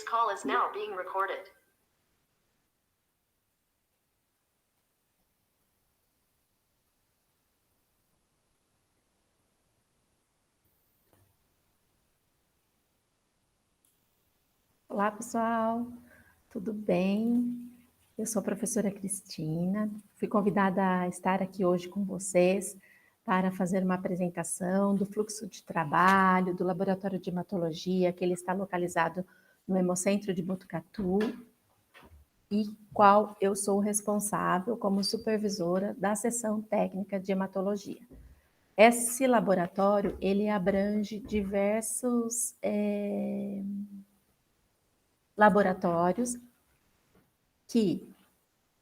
call is now being recorded. Olá, pessoal, tudo bem? Eu sou a professora Cristina, fui convidada a estar aqui hoje com vocês para fazer uma apresentação do fluxo de trabalho do Laboratório de Hematologia, que ele está localizado no Hemocentro de Botucatu, e qual eu sou responsável como supervisora da seção técnica de hematologia. Esse laboratório, ele abrange diversos laboratórios que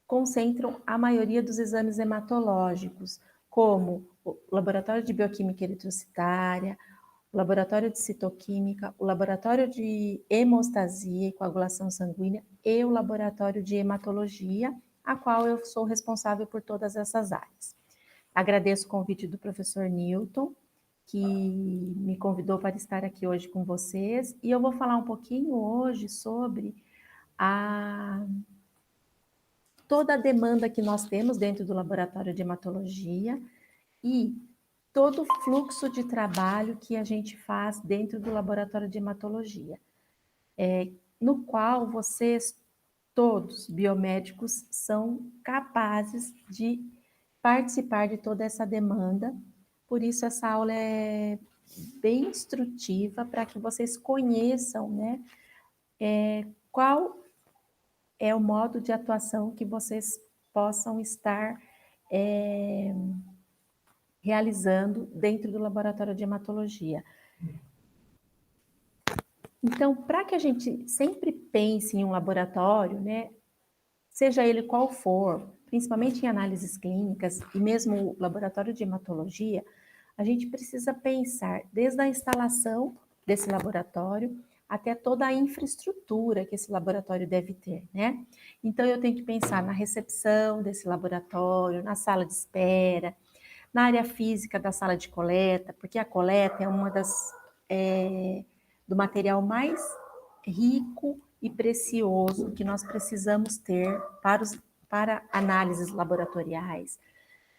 concentram a maioria dos exames hematológicos, como o Laboratório de Bioquímica Eritrocitária, o Laboratório de Citoquímica, o Laboratório de Hemostasia e Coagulação Sanguínea e o Laboratório de Hematologia, a qual eu sou responsável por todas essas áreas. Agradeço o convite do professor Newton, que me convidou para estar aqui hoje com vocês, e eu vou falar um pouquinho hoje sobre toda a demanda que nós temos dentro do laboratório de hematologia e todo o fluxo de trabalho que a gente faz dentro do laboratório de hematologia, no qual vocês, todos biomédicos, são capazes de participar de toda essa demanda. Por isso, essa aula é bem instrutiva para que vocês conheçam, né, qual é o modo de atuação que vocês possam estar realizando dentro do laboratório de hematologia. Então, para que a gente sempre pense em um laboratório, né, seja ele qual for, principalmente em análises clínicas e mesmo o laboratório de hematologia, a gente precisa pensar desde a instalação desse laboratório até toda a infraestrutura que esse laboratório deve ter, né? Então, eu tenho que pensar na recepção desse laboratório, na sala de espera, na área física da sala de coleta, porque a coleta é uma do material mais rico e precioso que nós precisamos ter para análises laboratoriais.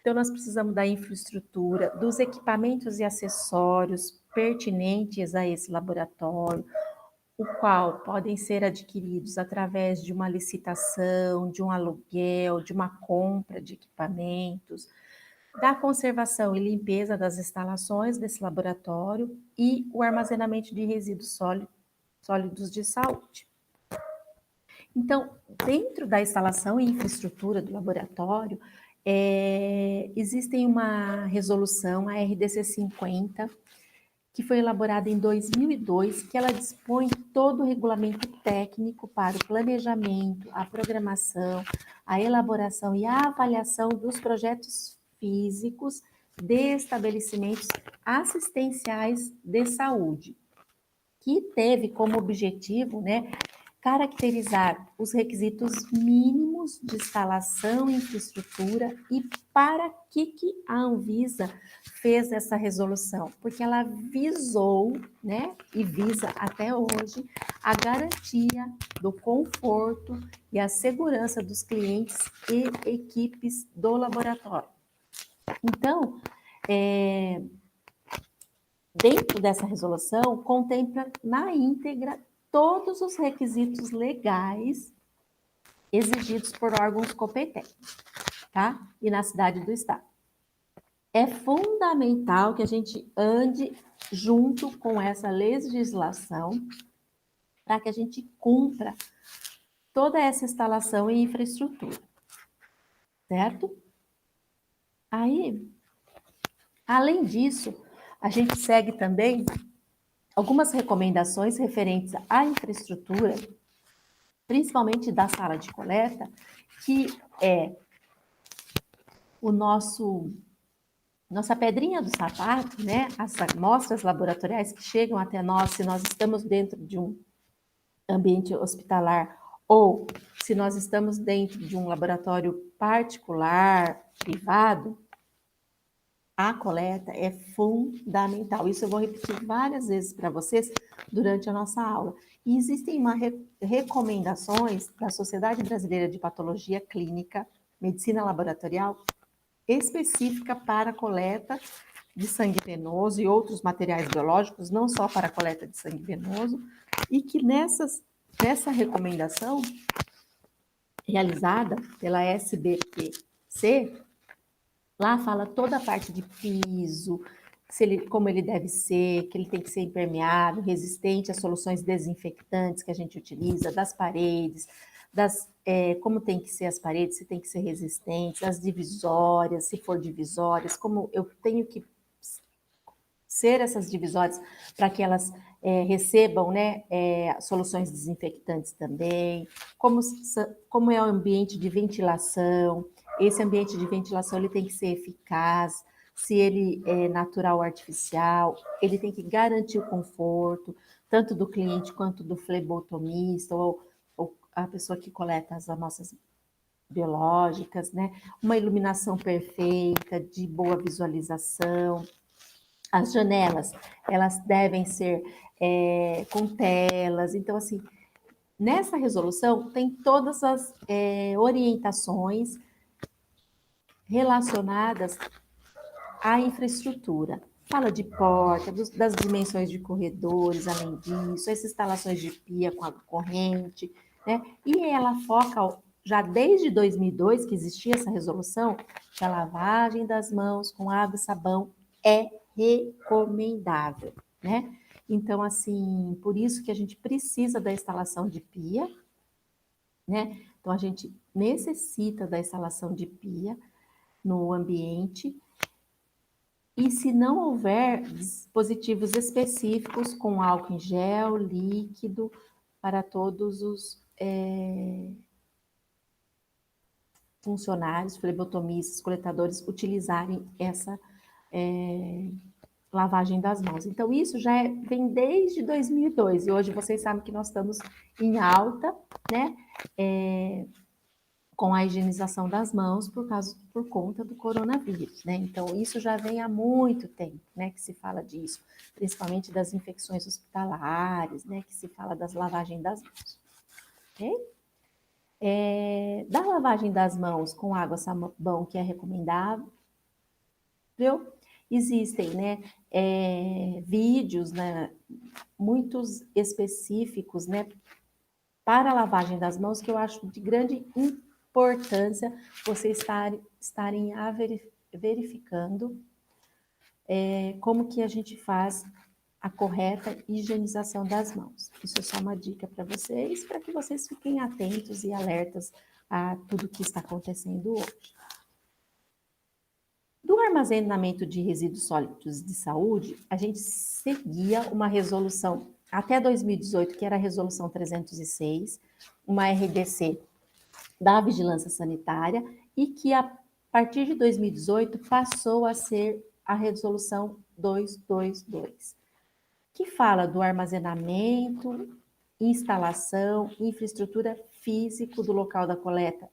Então, nós precisamos da infraestrutura, dos equipamentos e acessórios pertinentes a esse laboratório, o qual podem ser adquiridos através de uma licitação, de um aluguel, de uma compra de equipamentos, da conservação e limpeza das instalações desse laboratório e o armazenamento de resíduos sólidos de saúde. Então, dentro da instalação e infraestrutura do laboratório, existem uma resolução, a RDC 50, que foi elaborada em 2002, que ela dispõe todo o regulamento técnico para o planejamento, a programação, a elaboração e a avaliação dos projetos físicos de estabelecimentos assistenciais de saúde, que teve como objetivo, né, caracterizar os requisitos mínimos de instalação e infraestrutura e para que a Anvisa fez essa resolução, porque ela visou, né, e visa até hoje, a garantia do conforto e a segurança dos clientes e equipes do laboratório. Então, dentro dessa resolução, contempla na íntegra todos os requisitos legais exigidos por órgãos competentes, tá? E na cidade do estado. É fundamental que a gente ande junto com essa legislação para que a gente cumpra toda essa instalação e infraestrutura, certo? Aí, além disso, a gente segue também algumas recomendações referentes à infraestrutura, principalmente da sala de coleta, que é o nossa pedrinha do sapato, né? As amostras laboratoriais que chegam até nós, se nós estamos dentro de um ambiente hospitalar ou se nós estamos dentro de um laboratório particular, privado, a coleta é fundamental. Isso eu vou repetir várias vezes para vocês durante a nossa aula. E existem recomendações da Sociedade Brasileira de Patologia Clínica, Medicina Laboratorial, específica para a coleta de sangue venoso e outros materiais biológicos, não só para a coleta de sangue venoso, e que nessa recomendação realizada pela SBPC, lá fala toda a parte de piso, como ele deve ser, que ele tem que ser impermeável, resistente às soluções desinfectantes que a gente utiliza, das paredes, como tem que ser as paredes, se tem que ser resistentes, as divisórias, se for divisórias, como eu tenho que ser essas divisórias para que elas recebam, né, soluções desinfectantes também, como é o ambiente de ventilação. Esse ambiente de ventilação ele tem que ser eficaz, se ele é natural ou artificial, ele tem que garantir o conforto, tanto do cliente quanto do flebotomista, ou a pessoa que coleta as amostras biológicas, né? Uma iluminação perfeita, de boa visualização. As janelas, elas devem ser com telas. Então, assim, nessa resolução tem todas as orientações relacionadas à infraestrutura. Fala de porta, das dimensões de corredores, além disso, as instalações de pia com água corrente, né? E ela foca, já desde 2002, que existia essa resolução, que a lavagem das mãos com água e sabão é recomendável, né? Então, assim, por isso que a gente precisa da instalação de pia, né? Então, a gente necessita da instalação de pia no ambiente. E se não houver dispositivos específicos com álcool em gel, líquido, para todos os funcionários, flebotomistas, coletadores, utilizarem essa lavagem das mãos. Então, isso já vem desde 2002, e hoje vocês sabem que nós estamos em alta, né? Com a higienização das mãos por conta do coronavírus, né? Então, isso já vem há muito tempo, né, que se fala disso, principalmente das infecções hospitalares, né, que se fala das lavagens das mãos, ok? Da lavagem das mãos com água e sabão, que é recomendável, existem, né, vídeos, né, muitos específicos, né, para a lavagem das mãos, que eu acho de grande importância vocês estarem verificando como que a gente faz a correta higienização das mãos. Isso é só uma dica para que vocês fiquem atentos e alertas a tudo que está acontecendo hoje. Do armazenamento de resíduos sólidos de saúde, a gente seguia uma resolução até 2018, que era a resolução 306, uma RDC da Vigilância Sanitária, e que a partir de 2018 passou a ser a resolução 222, que fala do armazenamento, instalação, infraestrutura físico do local da coleta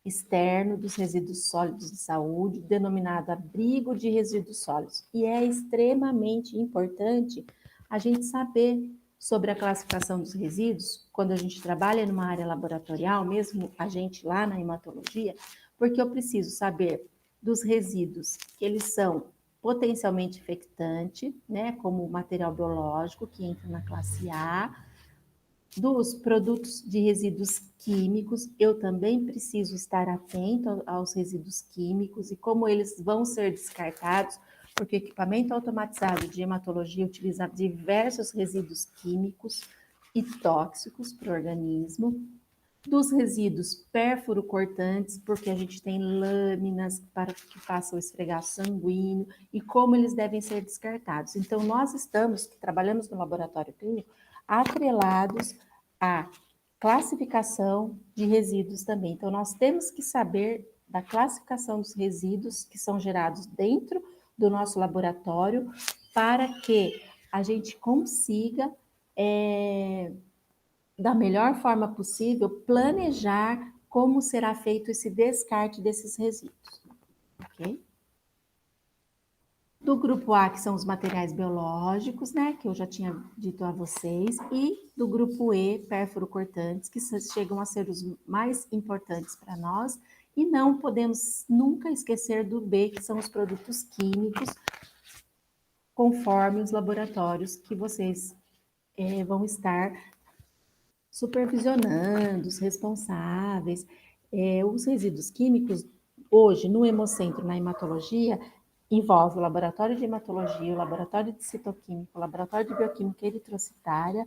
externo dos resíduos sólidos de saúde, denominado abrigo de resíduos sólidos. E é extremamente importante a gente saber sobre a classificação dos resíduos, quando a gente trabalha numa área laboratorial, mesmo a gente lá na hematologia, porque eu preciso saber dos resíduos que eles são potencialmente infectantes, né, como o material biológico, que entra na classe A, dos produtos de resíduos químicos, eu também preciso estar atento aos resíduos químicos e como eles vão ser descartados, porque o equipamento automatizado de hematologia utiliza diversos resíduos químicos e tóxicos para o organismo, dos resíduos pérfuro-cortantes, porque a gente tem lâminas para que façam o esfregaço sanguíneo e como eles devem ser descartados. Então, nós que trabalhamos no laboratório clínico, atrelados à classificação de resíduos também. Então, nós temos que saber da classificação dos resíduos que são gerados dentro do nosso laboratório para que a gente consiga da melhor forma possível, planejar como será feito esse descarte desses resíduos, ok? Do grupo A, que são os materiais biológicos, né, que eu já tinha dito a vocês, e do grupo E, pérfuro-cortantes, que chegam a ser os mais importantes para nós, e não podemos nunca esquecer do B, que são os produtos químicos, conforme os laboratórios que vocês vão estar supervisionando, os responsáveis. Os resíduos químicos, hoje, no Hemocentro, na hematologia, envolve o laboratório de hematologia, o laboratório de citoquímica, o laboratório de bioquímica eritrocitária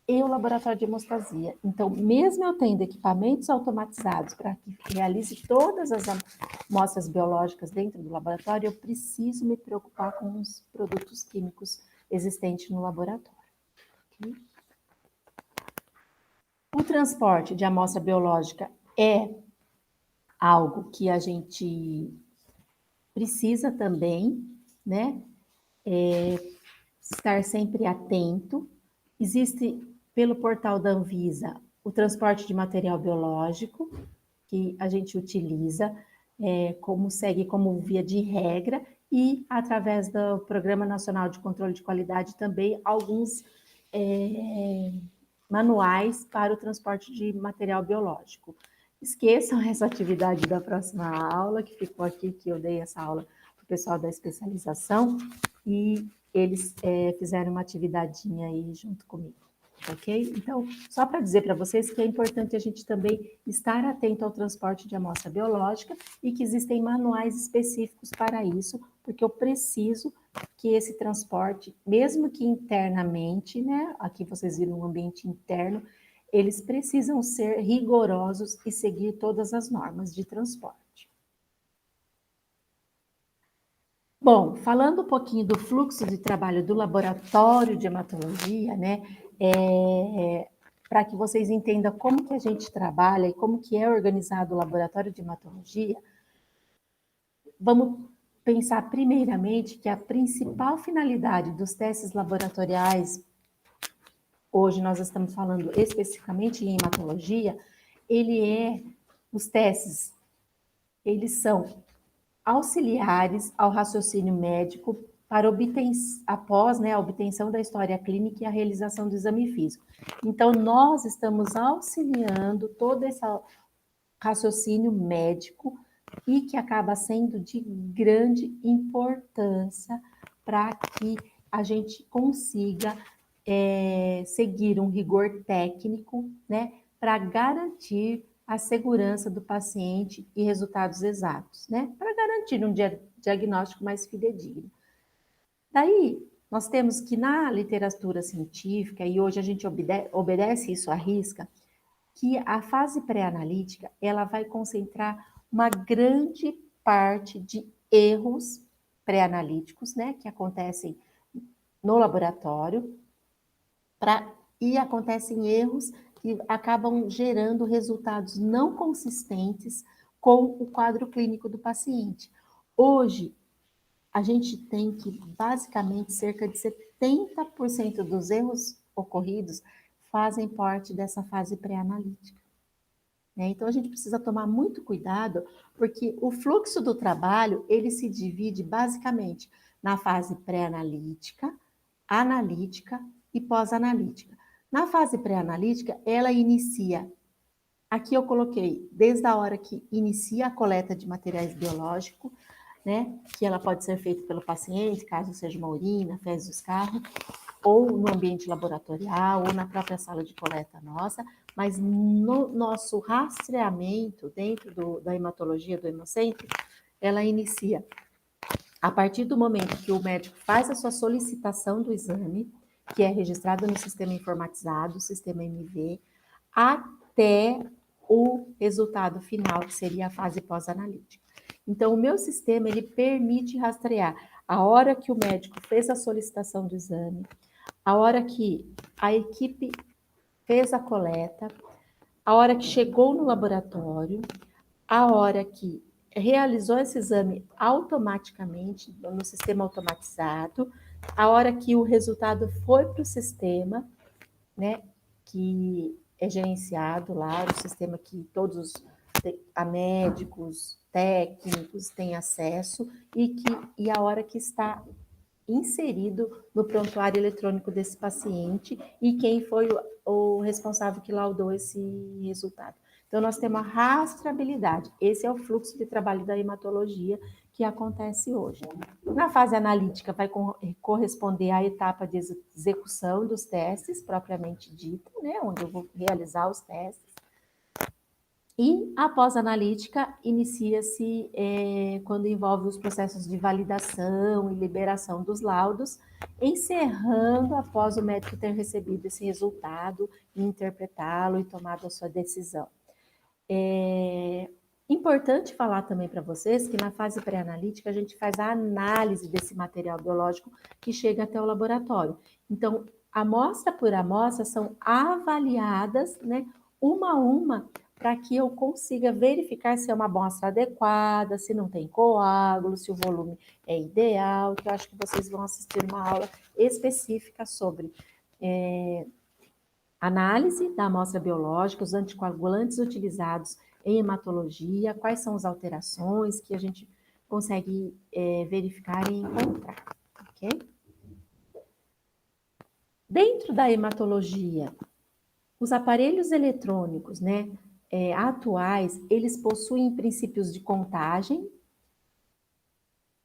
e o laboratório de hemostasia. Então, mesmo eu tendo equipamentos automatizados para que realize todas as amostras biológicas dentro do laboratório, eu preciso me preocupar com os produtos químicos existentes no laboratório. Okay? O transporte de amostra biológica é algo que a gente precisa também, né? Estar sempre atento. Existe, pelo portal da Anvisa, o transporte de material biológico, que a gente utiliza, segue como via de regra, e através do Programa Nacional de Controle de Qualidade também alguns manuais para o transporte de material biológico. Esqueçam essa atividade da próxima aula, que ficou aqui, que eu dei essa aula para o pessoal da especialização, e eles fizeram uma atividadinha aí junto comigo, ok? Então, só para dizer para vocês que é importante a gente também estar atento ao transporte de amostra biológica e que existem manuais específicos para isso, porque eu preciso que esse transporte, mesmo que internamente, né, aqui vocês viram um ambiente interno, eles precisam ser rigorosos e seguir todas as normas de transporte. Bom, falando um pouquinho do fluxo de trabalho do laboratório de hematologia, né, para que vocês entendam como que a gente trabalha e como que é organizado o laboratório de hematologia, vamos pensar primeiramente que a principal finalidade dos testes laboratoriais, hoje nós estamos falando especificamente em hematologia, os testes, eles são auxiliares ao raciocínio médico para após, né, a obtenção da história clínica e a realização do exame físico. Então, nós estamos auxiliando todo esse raciocínio médico e que acaba sendo de grande importância para que a gente consiga seguir um rigor técnico, né, para garantir a segurança do paciente e resultados exatos, né, para garantir um diagnóstico mais fidedigno. Daí, nós temos que na literatura científica, e hoje a gente obedece isso à risca, que a fase pré-analítica, ela vai concentrar uma grande parte de erros pré-analíticos, né, que acontecem no laboratório, e acontecem erros que acabam gerando resultados não consistentes com o quadro clínico do paciente. Hoje, a gente tem que, basicamente, cerca de 70% dos erros ocorridos fazem parte dessa fase pré-analítica. Então, a gente precisa tomar muito cuidado, porque o fluxo do trabalho, ele se divide basicamente na fase pré-analítica, analítica e pós-analítica. Na fase pré-analítica, ela inicia, aqui eu coloquei, desde a hora que inicia a coleta de materiais biológicos, né, que ela pode ser feita pelo paciente, caso seja uma urina, fezes do escarro, ou no ambiente laboratorial, ou na própria sala de coleta nossa, mas no nosso rastreamento dentro da hematologia do Hemocentro, ela inicia a partir do momento que o médico faz a sua solicitação do exame, que é registrado no sistema informatizado, o sistema MV, até o resultado final, que seria a fase pós-analítica. Então, o meu sistema, ele permite rastrear a hora que o médico fez a solicitação do exame, a hora que a equipe fez a coleta, a hora que chegou no laboratório, a hora que realizou esse exame automaticamente, no sistema automatizado, a hora que o resultado foi para o sistema, né, que é gerenciado lá, o sistema que todos os a médicos, técnicos têm acesso e a hora que está inserido no prontuário eletrônico desse paciente e quem foi o responsável que laudou esse resultado. Então, nós temos a rastreabilidade. Esse é o fluxo de trabalho da hematologia que acontece hoje. Na fase analítica, vai corresponder à etapa de execução dos testes, propriamente dita, né, onde eu vou realizar os testes. E a pós-analítica inicia-se quando envolve os processos de validação e liberação dos laudos, encerrando após o médico ter recebido esse resultado, interpretá-lo e tomado a sua decisão. É importante falar também para vocês que na fase pré-analítica a gente faz a análise desse material biológico que chega até o laboratório. Então, amostra por amostra são avaliadas, né, uma a uma, para que eu consiga verificar se é uma amostra adequada, se não tem coágulo, se o volume é ideal, que eu acho que vocês vão assistir uma aula específica sobre análise da amostra biológica, os anticoagulantes utilizados em hematologia, quais são as alterações que a gente consegue verificar e encontrar, ok? Dentro da hematologia, os aparelhos eletrônicos, né, atuais, eles possuem princípios de contagem,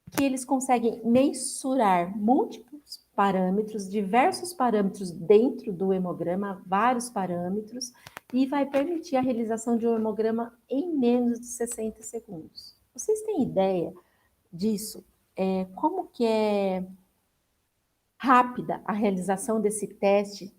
que eles conseguem mensurar múltiplos parâmetros, diversos parâmetros dentro do hemograma, vários parâmetros, e vai permitir a realização de um hemograma em menos de 60 segundos. Vocês têm ideia disso? Como que é rápida a realização desse teste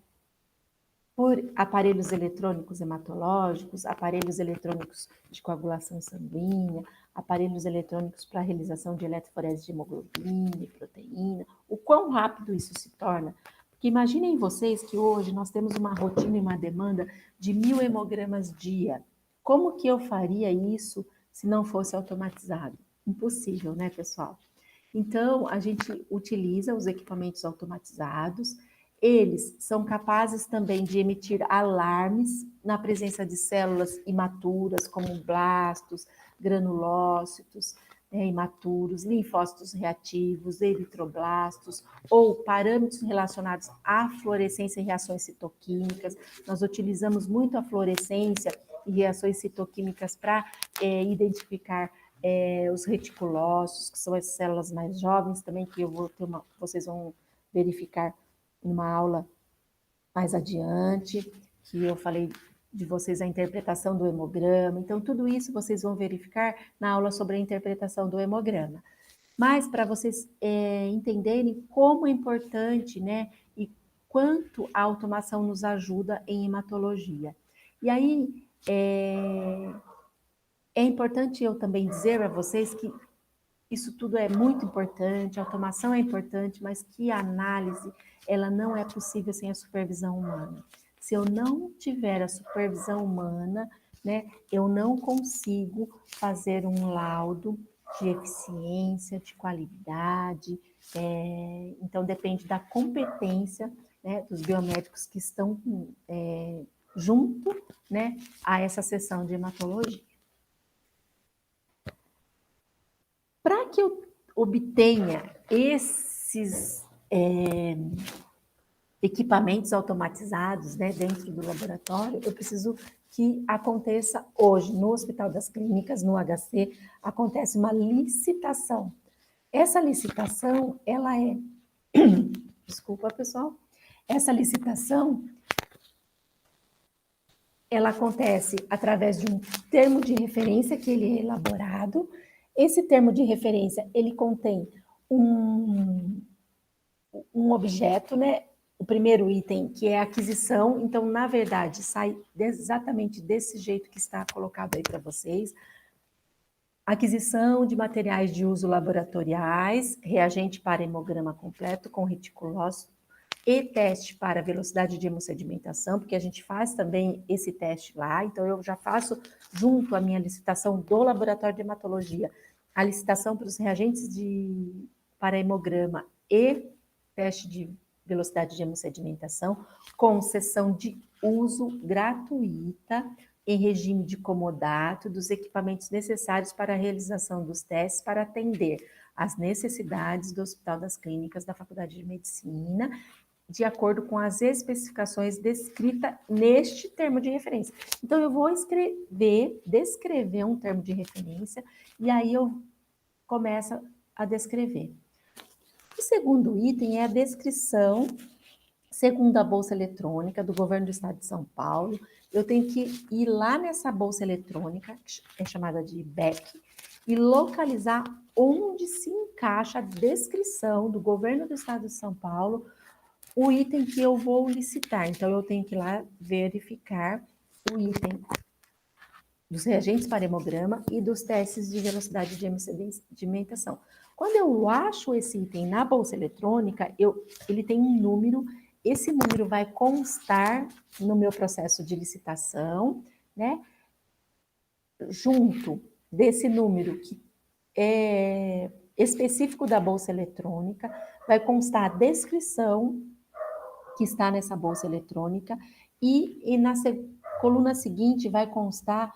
por aparelhos eletrônicos hematológicos, aparelhos eletrônicos de coagulação sanguínea, aparelhos eletrônicos para a realização de eletroforese de hemoglobina e proteína, o quão rápido isso se torna. Porque imaginem vocês que hoje nós temos uma rotina e uma demanda de 1.000 hemogramas dia. Como que eu faria isso se não fosse automatizado? Impossível, né, pessoal? Então, a gente utiliza os equipamentos automatizados. Eles são capazes também de emitir alarmes na presença de células imaturas, como blastos, granulócitos, imaturos, linfócitos reativos, eritroblastos, ou parâmetros relacionados à fluorescência e reações citoquímicas. Nós utilizamos muito a fluorescência e reações citoquímicas para identificar os reticulócitos, que são as células mais jovens também, que vocês vão verificar numa aula mais adiante, que eu falei de vocês a interpretação do hemograma. Então, tudo isso vocês vão verificar na aula sobre a interpretação do hemograma. Mas para vocês entenderem como é importante, né, e quanto a automação nos ajuda em hematologia. E aí, é importante eu também dizer a vocês que isso tudo é muito importante, a automação é importante, mas que a análise, ela não é possível sem a supervisão humana. Se eu não tiver a supervisão humana, né, eu não consigo fazer um laudo de eficiência, de qualidade, então depende da competência, né, dos biomédicos que estão junto, né, a essa sessão de hematologia. Para que eu obtenha esses equipamentos automatizados, né, dentro do laboratório, eu preciso que aconteça hoje, no Hospital das Clínicas, no HC, acontece uma licitação. Essa licitação, ela é... Desculpa, pessoal. Essa licitação, ela acontece através de um termo de referência que ele é elaborado. Esse termo de referência, ele contém um objeto, né? O primeiro item, que é a aquisição. Então, na verdade, sai exatamente desse jeito que está colocado aí para vocês. Aquisição de materiais de uso laboratoriais, reagente para hemograma completo com reticulócito e teste para velocidade de hemossedimentação, porque a gente faz também esse teste lá. Então, eu já faço, junto à minha licitação do laboratório de hematologia, a licitação para os reagentes para hemograma e teste de velocidade de hemossedimentação, com sessão de uso gratuita em regime de comodato dos equipamentos necessários para a realização dos testes para atender às necessidades do Hospital das Clínicas da Faculdade de Medicina, de acordo com as especificações descritas neste termo de referência. Então, eu vou descrever um termo de referência, e aí eu começo a descrever. O segundo item é a descrição, segundo a Bolsa Eletrônica do Governo do Estado de São Paulo. Eu tenho que ir lá nessa Bolsa Eletrônica, que é chamada de BEC, e localizar onde se encaixa a descrição do Governo do Estado de São Paulo o item que eu vou licitar. Então, eu tenho que ir lá verificar o item dos reagentes para hemograma e dos testes de velocidade de sedimentação. Quando eu acho esse item na bolsa eletrônica, ele tem um número, esse número vai constar no meu processo de licitação, né? Junto desse número que é específico da bolsa eletrônica, vai constar a descrição que está nessa bolsa eletrônica, e na coluna seguinte vai constar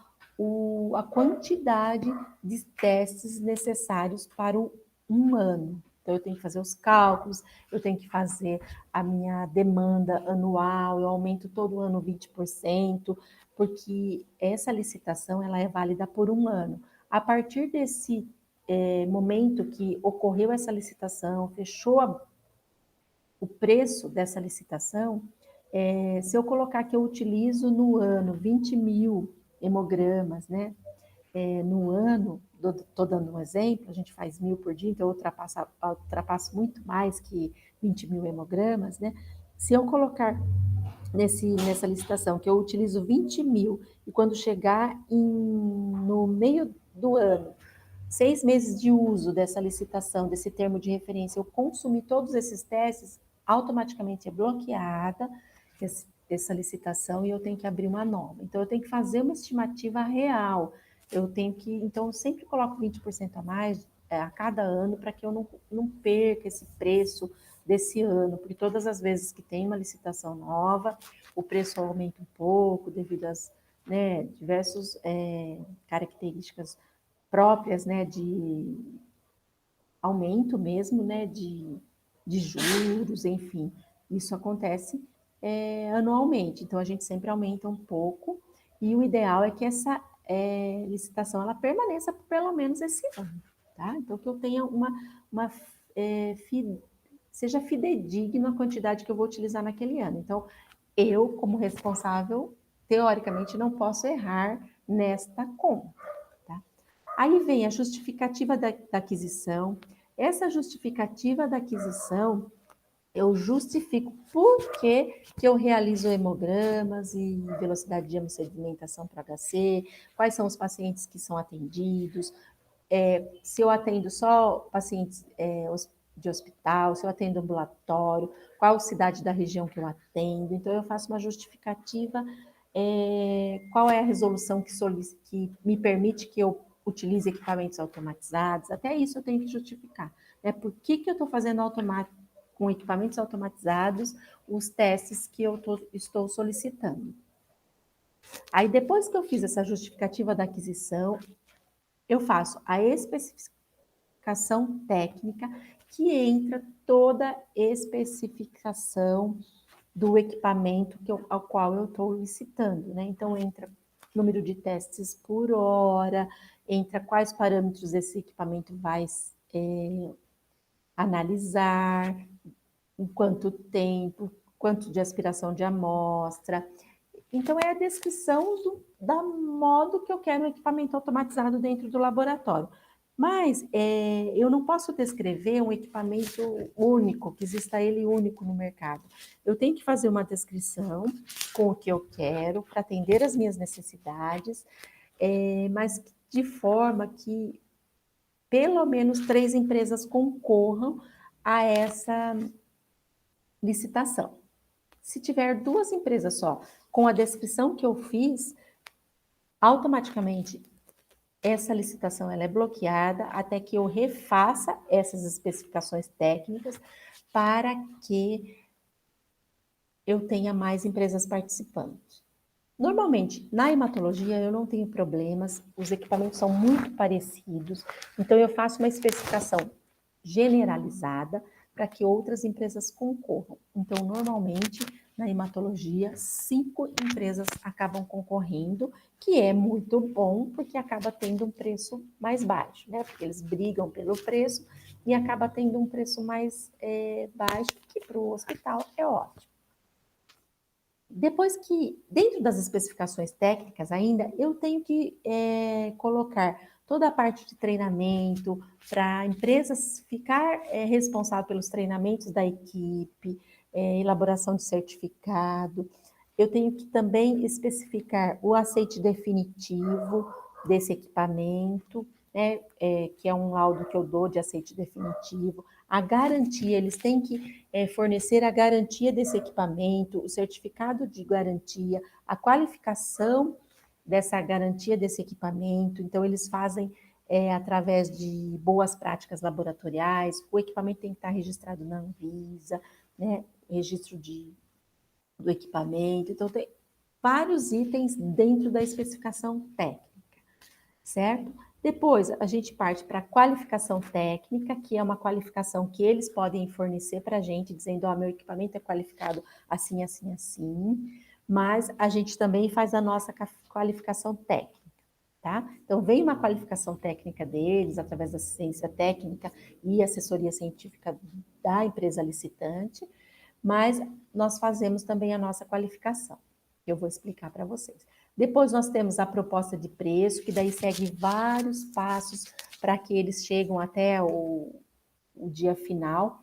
a quantidade de testes necessários para um ano. Então, eu tenho que fazer os cálculos, eu tenho que fazer a minha demanda anual, eu aumento todo ano 20%, porque essa licitação ela é válida por um ano. A partir desse momento que ocorreu essa licitação, fechou o preço dessa licitação, se eu colocar que eu utilizo no ano 20 mil hemogramas, né? No ano, estou dando um exemplo, a gente faz 1.000 por dia, então eu ultrapasso muito mais que 20 mil hemogramas, né? Se eu colocar nessa licitação que eu utilizo 20 mil, e quando chegar no meio do ano, 6 meses de uso dessa licitação, desse termo de referência, eu consumir todos esses testes, automaticamente é bloqueada essa licitação e eu tenho que abrir uma nova. Então, eu tenho que fazer uma estimativa real. Então, eu sempre coloco 20% a mais a cada ano para que eu não perca esse preço desse ano, porque todas as vezes que tem uma licitação nova, o preço aumenta um pouco devido às diversas características próprias, né, de aumento mesmo, né, de juros, enfim, isso acontece anualmente, então a gente sempre aumenta um pouco, e o ideal é que essa licitação ela permaneça por pelo menos esse ano, tá? Então que eu tenha uma seja fidedigna a quantidade que eu vou utilizar naquele ano. Então, eu, como responsável, teoricamente, não posso errar nesta conta. Aí vem a justificativa da aquisição. Essa justificativa da aquisição, eu justifico por que eu realizo hemogramas e velocidade de hemossedimentação para HC, quais são os pacientes que são atendidos, se eu atendo só pacientes de hospital, se eu atendo ambulatório, qual cidade da região que eu atendo. Então, eu faço uma justificativa, qual é a resolução que me permite que eu utilize equipamentos automatizados, até isso eu tenho que justificar. Né? Por que eu estou fazendo com equipamentos automatizados os testes que eu estou solicitando? Aí, depois que eu fiz essa justificativa da aquisição, eu faço a especificação técnica, que entra toda a especificação do equipamento ao qual eu estou licitando, né? Então, entra número de testes por hora, entra quais parâmetros esse equipamento vai analisar, em quanto tempo, quanto de aspiração de amostra. Então, é a descrição da modo que eu quero um equipamento automatizado dentro do laboratório. Mas eu não posso descrever um equipamento único, que exista ele único no mercado. Eu tenho que fazer uma descrição com o que eu quero, para atender as minhas necessidades, mas de forma que pelo menos 3 empresas concorram a essa licitação. Se tiver 2 empresas só, com a descrição que eu fiz, automaticamente essa licitação ela é bloqueada até que eu refaça essas especificações técnicas para que eu tenha mais empresas participando. Normalmente, na hematologia eu não tenho problemas, os equipamentos são muito parecidos, então eu faço uma especificação generalizada para que outras empresas concorram. Então, normalmente, na hematologia, 5 empresas acabam concorrendo, que é muito bom, porque acaba tendo um preço mais baixo, né? Porque eles brigam pelo preço e acaba tendo um preço mais baixo, que para o hospital é ótimo. Depois que, dentro das especificações técnicas ainda, eu tenho que colocar toda a parte de treinamento para a empresa ficar responsável pelos treinamentos da equipe, elaboração de certificado. Eu tenho que também especificar o aceite definitivo desse equipamento, né, que é um laudo que eu dou de aceite definitivo. A garantia, eles têm que fornecer a garantia desse equipamento, o certificado de garantia, a qualificação dessa garantia desse equipamento. Então, eles fazem através de boas práticas laboratoriais, o equipamento tem que estar registrado na Anvisa, né, registro do equipamento. Então, tem vários itens dentro da especificação técnica, certo? Depois, a gente parte para a qualificação técnica, que é uma qualificação que eles podem fornecer para a gente, dizendo, ó, meu equipamento é qualificado assim, assim, assim, mas a gente também faz a nossa qualificação técnica, tá? Então, vem uma qualificação técnica deles, através da assistência técnica e assessoria científica da empresa licitante, mas nós fazemos também a nossa qualificação, que eu vou explicar para vocês. Depois nós temos a proposta de preço, que daí segue vários passos para que eles chegam até o dia final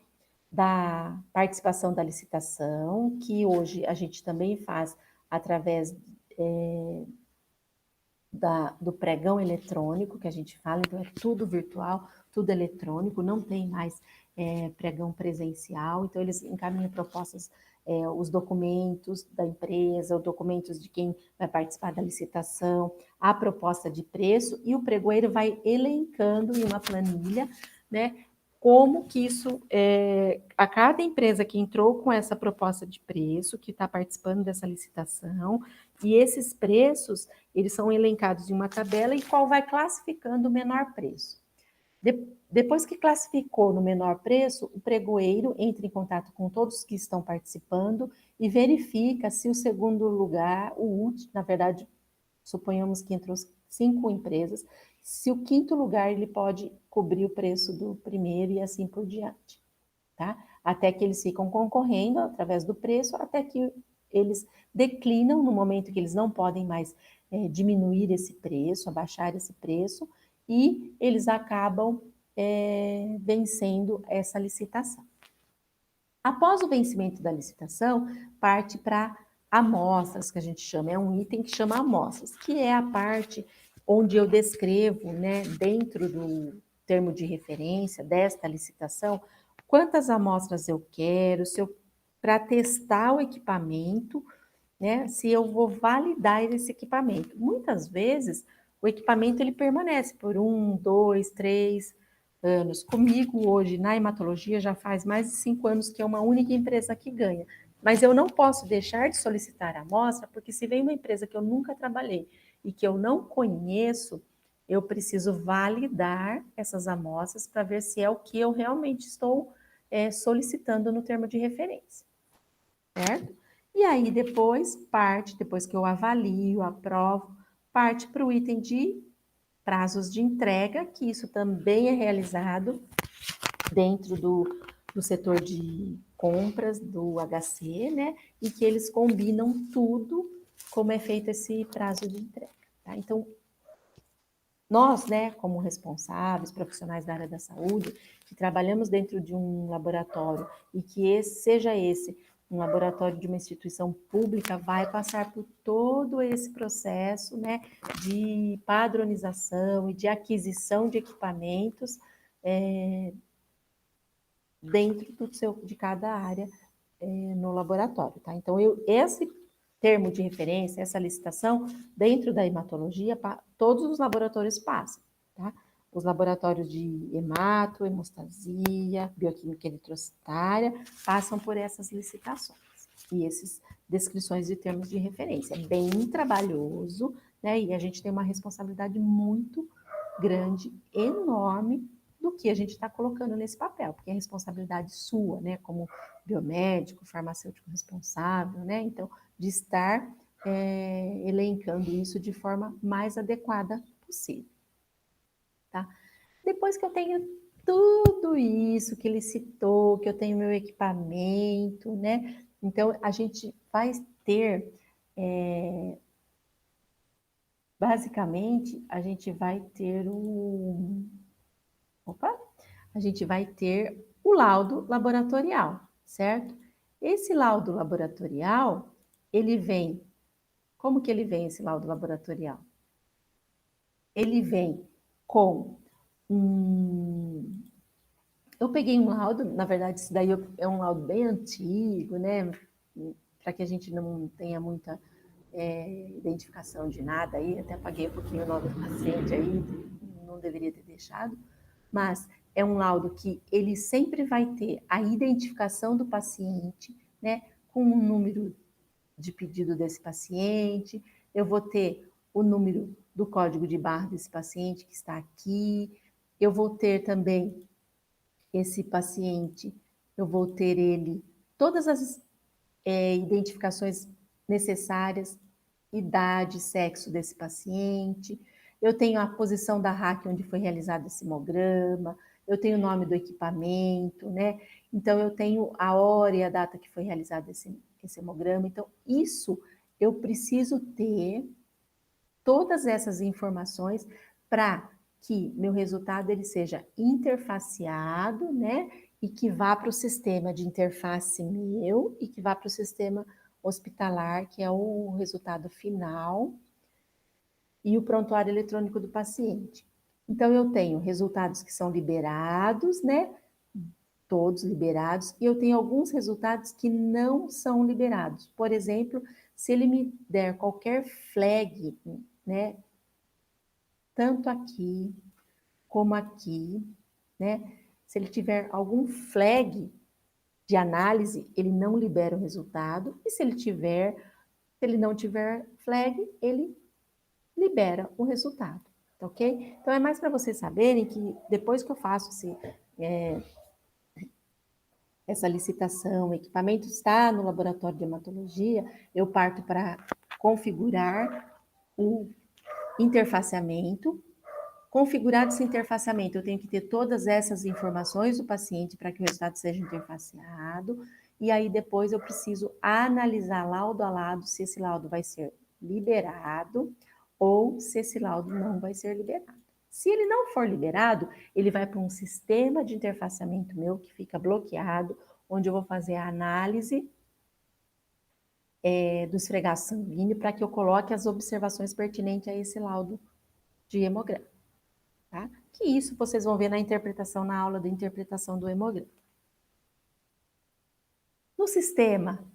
da participação da licitação, que hoje a gente também faz através do pregão eletrônico, que a gente fala, então é tudo virtual, tudo eletrônico, não tem mais pregão presencial, então eles encaminham propostas, os documentos da empresa, os documentos de quem vai participar da licitação, a proposta de preço, e o pregoeiro vai elencando em uma planilha, né, como que isso, a cada empresa que entrou com essa proposta de preço, que está participando dessa licitação, e esses preços, eles são elencados em uma tabela e qual vai classificando o menor preço. Depois que classificou no menor preço, o pregoeiro entra em contato com todos que estão participando e verifica se o segundo lugar, o último, na verdade, suponhamos que entrou 5 empresas, se o quinto lugar ele pode cobrir o preço do primeiro e assim por diante, tá? Até que eles ficam concorrendo através do preço, até que eles declinam no momento que eles não podem mais diminuir esse preço, abaixar esse preço, e eles acabam vencendo essa licitação. Após o vencimento da licitação, parte para amostras, que a gente chama, é um item que chama amostras, que é a parte onde eu descrevo, né, dentro do termo de referência desta licitação, quantas amostras eu quero, se eu para testar o equipamento, né, se eu vou validar esse equipamento. Muitas vezes, o equipamento ele permanece por 1, 2, 3 anos. Comigo hoje, na hematologia, já faz mais de 5 anos que é uma única empresa que ganha. Mas eu não posso deixar de solicitar a amostra, porque se vem uma empresa que eu nunca trabalhei e que eu não conheço, eu preciso validar essas amostras para ver se é o que eu realmente estou solicitando no termo de referência, certo? E aí depois depois que eu avalio, aprovo, parte para o item de prazos de entrega, que isso também é realizado dentro do setor de compras do HC, né? E que eles combinam tudo como é feito esse prazo de entrega, tá? Então, nós, né, como responsáveis, profissionais da área da saúde, que trabalhamos dentro de um laboratório e que seja esse um laboratório de uma instituição pública, vai passar por todo esse processo, né, de padronização e de aquisição de equipamentos dentro de cada área no laboratório, tá? Então, esse termo de referência, essa licitação, dentro da hematologia, todos os laboratórios passam, tá? Os laboratórios de hemato, hemostasia, bioquímica eritrocitária, passam por essas licitações. E esses descrições de termos de referência. É bem trabalhoso, né? E a gente tem uma responsabilidade muito grande, enorme, do que a gente está colocando nesse papel, porque é responsabilidade sua, né? Como biomédico, farmacêutico responsável, né? Então, de estar elencando isso de forma mais adequada possível, tá? Depois que eu tenho tudo isso que ele citou, que eu tenho meu equipamento, né? Então, a gente vai ter, basicamente, a gente vai ter opa, a gente vai ter o laudo laboratorial, certo? Esse laudo laboratorial, ele vem, como que ele vem esse laudo laboratorial? Ele vem com um eu peguei um laudo, na verdade, isso daí é um laudo bem antigo, né? Para que a gente não tenha muita identificação de nada aí, até apaguei um pouquinho o nome do paciente aí, não deveria ter deixado, mas é um laudo que ele sempre vai ter a identificação do paciente, né? Com o número de pedido desse paciente, eu vou ter o número do código de barra desse paciente que está aqui, eu vou ter também esse paciente, eu vou ter ele, todas as identificações necessárias, idade, sexo desse paciente, eu tenho a posição da rack onde foi realizado esse hemograma, eu tenho o nome do equipamento, né? Então, eu tenho a hora e a data que foi realizado esse hemograma. Então, isso eu preciso ter todas essas informações para que meu resultado ele seja interfaceado, né? E que vá para o sistema de interface meu e que vá para o sistema hospitalar, que é o resultado final, e o prontuário eletrônico do paciente. Então, eu tenho resultados que são liberados, né? Todos liberados, e eu tenho alguns resultados que não são liberados. Por exemplo, se ele me der qualquer flag, né? Tanto aqui como aqui, né? Se ele tiver algum flag de análise, ele não libera o resultado, e se ele não tiver flag, ele libera o resultado, tá ok? Então é mais para vocês saberem que depois que eu faço essa licitação, o equipamento está no laboratório de hematologia, eu parto para configurar o interfaceamento. Configurado esse interfaceamento, eu tenho que ter todas essas informações do paciente para que o resultado seja interfaceado, e aí depois eu preciso analisar laudo a laudo se esse laudo vai ser liberado ou se esse laudo não vai ser liberado. Se ele não for liberado, ele vai para um sistema de interfaceamento meu que fica bloqueado, onde eu vou fazer a análise do esfregaço sanguíneo para que eu coloque as observações pertinentes a esse laudo de hemograma. Tá? Que isso vocês vão ver na interpretação, na aula de interpretação do hemograma. No sistema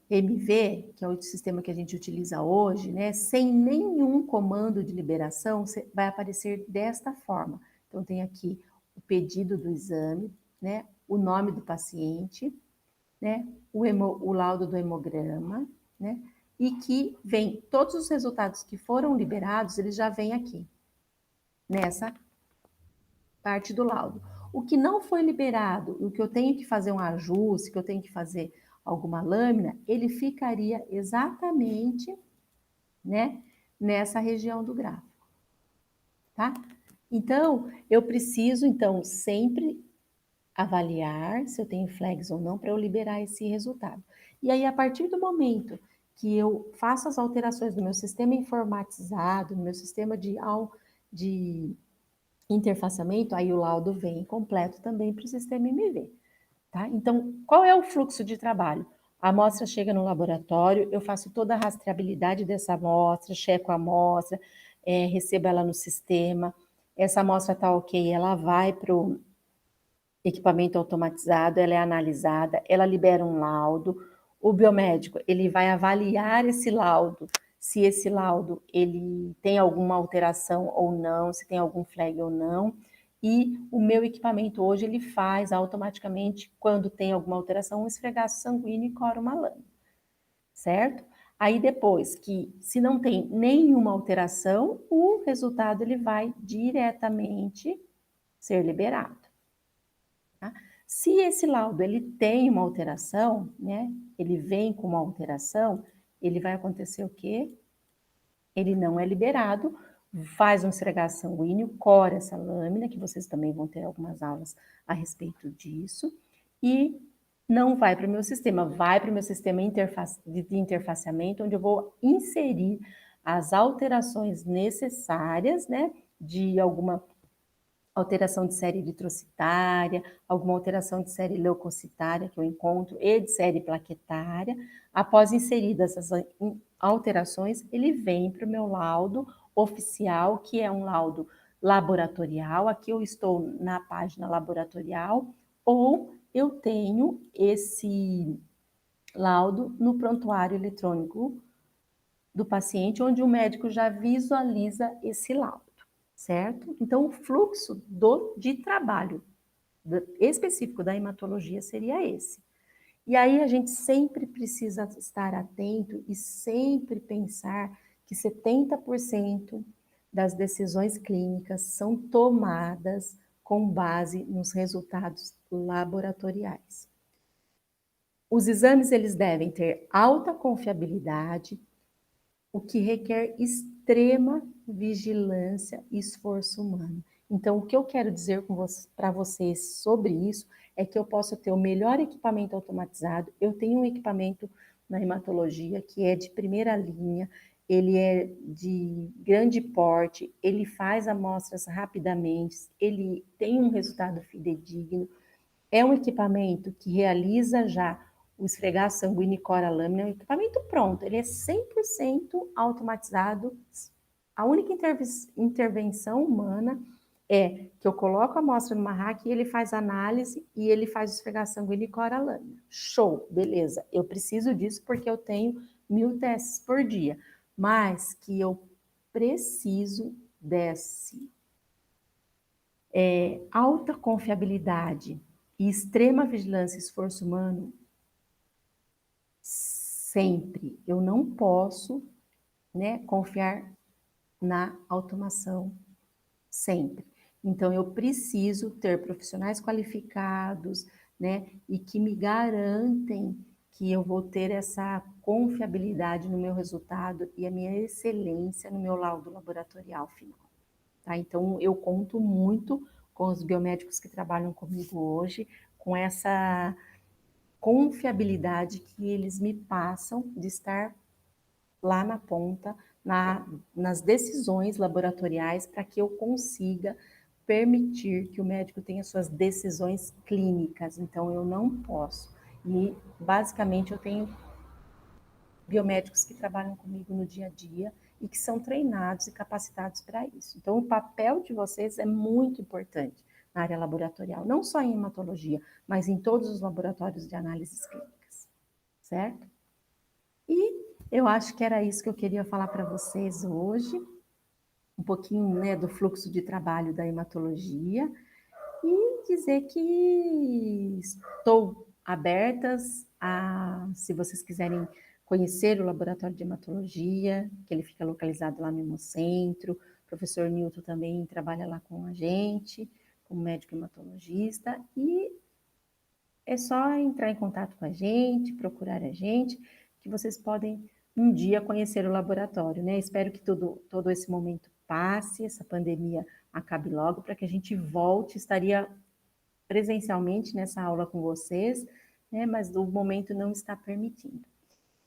MV, que é o sistema que a gente utiliza hoje, né, sem nenhum comando de liberação, vai aparecer desta forma. Então, tem aqui o pedido do exame, né, o nome do paciente, né, o laudo do hemograma, né, e que vem todos os resultados que foram liberados, eles já vêm aqui, nessa parte do laudo. O que não foi liberado, o que eu tenho que fazer um ajuste, que eu tenho que fazer alguma lâmina, ele ficaria exatamente, né, nessa região do gráfico, tá? Então, eu preciso, então, sempre avaliar se eu tenho flags ou não para eu liberar esse resultado. E aí, a partir do momento que eu faço as alterações no meu sistema informatizado, no meu sistema de interfaceamento, aí o laudo vem completo também para o sistema MV, tá? Então, qual é o fluxo de trabalho? A amostra chega no laboratório, eu faço toda a rastreabilidade dessa amostra, checo a amostra, recebo ela no sistema, essa amostra está ok, ela vai para o equipamento automatizado, ela é analisada, ela libera um laudo, o biomédico, ele vai avaliar esse laudo, se esse laudo ele tem alguma alteração ou não, se tem algum flag ou não, e o meu equipamento hoje ele faz automaticamente, quando tem alguma alteração, um esfregaço sanguíneo e cora uma lâmina. certo? Aí depois que, se não tem nenhuma alteração, o resultado ele vai diretamente ser liberado. Tá? Se esse laudo ele tem uma alteração, né? Ele vem com uma alteração, ele vai acontecer o quê? Ele não é liberado, faz uma esfregação sanguíneo, cora essa lâmina, que vocês também vão ter algumas aulas a respeito disso, e não vai para o meu sistema, vai para o meu sistema de interfaceamento, onde eu vou inserir as alterações necessárias, né, de alguma alteração de série eritrocitária, alguma alteração de série leucocitária que eu encontro, e de série plaquetária. Após inseridas essas alterações, ele vem para o meu laudo oficial, que é um laudo laboratorial. Aqui eu estou na página laboratorial, ou eu tenho esse laudo no prontuário eletrônico do paciente, onde o médico já visualiza esse laudo, certo? Então, o fluxo de trabalho específico da hematologia seria esse. E aí a gente sempre precisa estar atento e sempre pensar que 70% das decisões clínicas são tomadas com base nos resultados laboratoriais. Os exames eles devem ter alta confiabilidade, o que requer extrema vigilância e esforço humano. Então, o que eu quero dizer para vocês sobre isso é que eu posso ter o melhor equipamento automatizado. Eu tenho um equipamento na hematologia que é de primeira linha, ele é de grande porte, ele faz amostras rapidamente, ele tem um resultado fidedigno. É um equipamento que realiza já o esfregar sanguíneo e cora lâmina, é um equipamento pronto, ele é 100% automatizado. A única intervenção humana é que eu coloco a amostra numa rack e ele faz análise e ele faz o esfregar sanguíneo e cora lâmina. Show, beleza. Eu preciso disso porque eu tenho 1000 testes por dia, mas que eu preciso desse alta confiabilidade e extrema vigilância e esforço humano, sempre. Eu não posso, né, confiar na automação sempre. Então, eu preciso ter profissionais qualificados, né, e que me garantem que eu vou ter essa confiabilidade no meu resultado e a minha excelência no meu laudo laboratorial final. Tá? Então, eu conto muito com os biomédicos que trabalham comigo hoje, com essa confiabilidade que eles me passam de estar lá na ponta, nas decisões laboratoriais, para que eu consiga permitir que o médico tenha suas decisões clínicas. Então, eu não posso. E, basicamente, eu tenho biomédicos que trabalham comigo no dia a dia e que são treinados e capacitados para isso. Então, o papel de vocês é muito importante na área laboratorial, não só em hematologia, mas em todos os laboratórios de análises clínicas, certo? E eu acho que era isso que eu queria falar para vocês hoje, um pouquinho, né, do fluxo de trabalho da hematologia e dizer que estou abertas a, se vocês quiserem conhecer o laboratório de hematologia, que ele fica localizado lá no Hemocentro. O professor Newton também trabalha lá com a gente, como médico hematologista, e é só entrar em contato com a gente, procurar a gente, que vocês podem um dia conhecer o laboratório, né? Espero que todo esse momento passe, essa pandemia acabe logo, para que a gente volte, estaria presencialmente nessa aula com vocês, né? Mas o momento não está permitindo.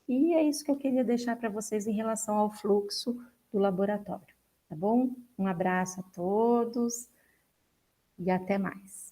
E é isso que eu queria deixar para vocês em relação ao fluxo do laboratório, tá bom? Um abraço a todos e até mais.